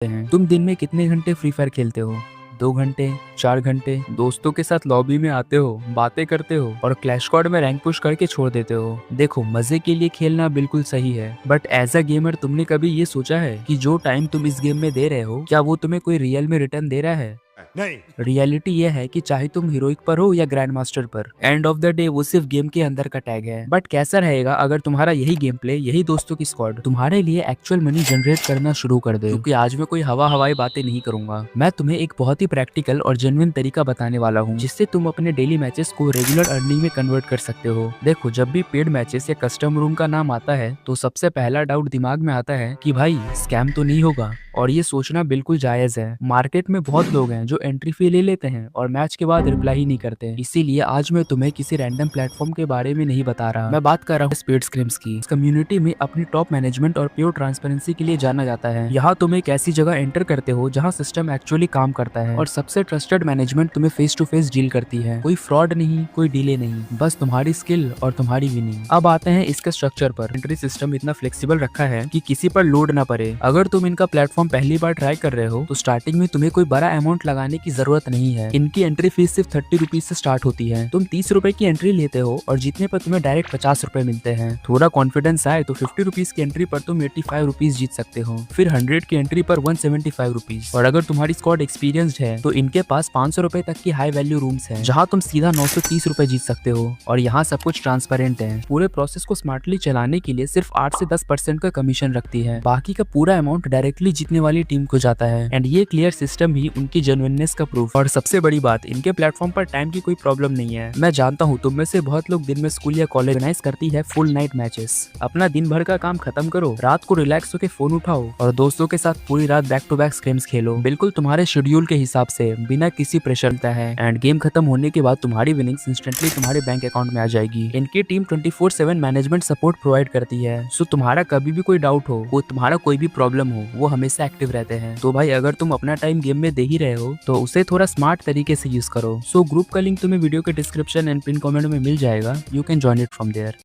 हैं। तुम दिन में कितने घंटे फ्री फायर खेलते हो? 2 घंटे, 4 घंटे? दोस्तों के साथ लॉबी में आते हो, बातें करते हो और क्लैश स्क्वाड में रैंक पुश करके छोड़ देते हो। देखो, मजे के लिए खेलना बिल्कुल सही है, बट एज अ गेमर तुमने कभी ये सोचा है कि जो टाइम तुम इस गेम में दे रहे हो, क्या वो तुम्हें कोई रियल में रिटर्न दे रहा है? नहीं। रियलिटी ये है कि चाहे तुम हीरोइक पर हो या ग्रैंड मास्टर पर, एंड ऑफ द डे वो सिर्फ गेम के अंदर का टैग है। बट कैसा रहेगा अगर तुम्हारा यही गेम प्ले, यही दोस्तों की स्क्वाड तुम्हारे लिए एक्चुअल मनी जनरेट करना शुरू कर दे? क्योंकि आज मैं कोई हवाई बातें नहीं करूंगा, मैं तुम्हें एक बहुत ही प्रैक्टिकल और जेन्युइन तरीका बताने वाला हूँ, जिससे तुम अपने डेली मैचेस को रेगुलर अर्निंग में कन्वर्ट कर सकते हो। देखो, जब भी पेड मैचेस या कस्टम रूम का नाम आता है तो सबसे पहला डाउट दिमाग में आता है कि भाई स्कैम तो नहीं होगा, और ये सोचना बिल्कुल जायज है। मार्केट में बहुत लोग हैं जो एंट्री फी ले लेते हैं और मैच के बाद रिप्लाई ही नहीं करते। इसीलिए आज मैं तुम्हें किसी रैंडम प्लेटफॉर्म के बारे में नहीं बता रहा, मैं बात कर रहा हूँ स्पीड स्क्रिम्स की। इस कम्युनिटी में अपनी टॉप मैनेजमेंट और प्योर ट्रांसपेरेंसी के लिए जाना जाता है। यहाँ तुम एक ऐसी जगह एंटर करते हो जहाँ सिस्टम एक्चुअली काम करता है और सबसे ट्रस्टेड मैनेजमेंट तुम्हें फेस टू फेस डील करती है। कोई फ्रॉड नहीं, कोई डिले नहीं, बस तुम्हारी स्किल और तुम्हारी विनिंग। अब आते हैं इसके स्ट्रक्चर पर। एंट्री सिस्टम इतना फ्लेक्सिबल रखा है कि किसी पर लोड ना पड़े। अगर तुम इनका प्लेटफॉर्म पहली बार ट्राई कर रहे हो तो स्टार्टिंग में तुम्हें कोई बड़ा अमाउंट लगाने की जरूरत नहीं है। इनकी एंट्री फीस सिर्फ 30 रुपीज से स्टार्ट होती है। तुम 30 रुपए की एंट्री लेते हो और जीतने पर तुम्हें डायरेक्ट 50 रुपए मिलते हैं। थोड़ा कॉन्फिडेंस आए तो 50 रुपीज की एंट्री पर तुम 85 रुपीज जीत सकते हो, फिर 100 की एंट्री पर 175 रुपीज। और अगर तुम्हारी स्क्वाड एक्सपीरियंस्ड है तो इनके पास 500 रुपए तक की हाई वैल्यू रूम्स हैं, जहां तुम सीधा 930 रुपए जीत सकते हो। और यहाँ सब कुछ ट्रांसपेरेंट है। पूरे प्रोसेस को स्मार्टली चलाने के लिए सिर्फ 8 से 10% का कमीशन रखती है, बाकी का पूरा अमाउंट डायरेक्टली जीतने वाली टीम को जाता है। एंड ये क्लियर सिस्टम ही उनकी जेन्युइननेस का प्रूफ। और सबसे बड़ी बात, इनके प्लेटफॉर्म पर टाइम की कोई प्रॉब्लम नहीं है। मैं जानता हूँ तुम में से बहुत लोग दिन में स्कूल या कॉलेज ऑर्गेनाइज करती है फुल नाइट मैचेस। अपना दिन भर का काम खत्म करो, रात को रिलैक्स होकर फोन उठाओ और दोस्तों के साथ पूरी रात बैक टू बैक गेम्स खेलो, बिल्कुल तुम्हारे शेड्यूल के हिसाब से, बिना किसी प्रेशर है। एंड गेम खत्म होने के बाद तुम्हारी विनिंग्स इंस्टेंटली तुम्हारे बैंक अकाउंट में आ जाएगी। इनकी टीम 24/7 मैनेजमेंट सपोर्ट प्रोवाइड करती है, सो तुम्हारा कभी भी कोई डाउट हो, वो तुम्हारा कोई भी प्रॉब्लम हो, वो हमेशा एक्टिव रहते हैं। तो भाई, अगर तुम अपना टाइम गेम में दे ही रहे हो तो उसे थोड़ा स्मार्ट तरीके से यूज करो। सो ग्रुप का लिंक तुम्हें वीडियो के डिस्क्रिप्शन एंड पिन कमेंट में मिल जाएगा। You can join it from there.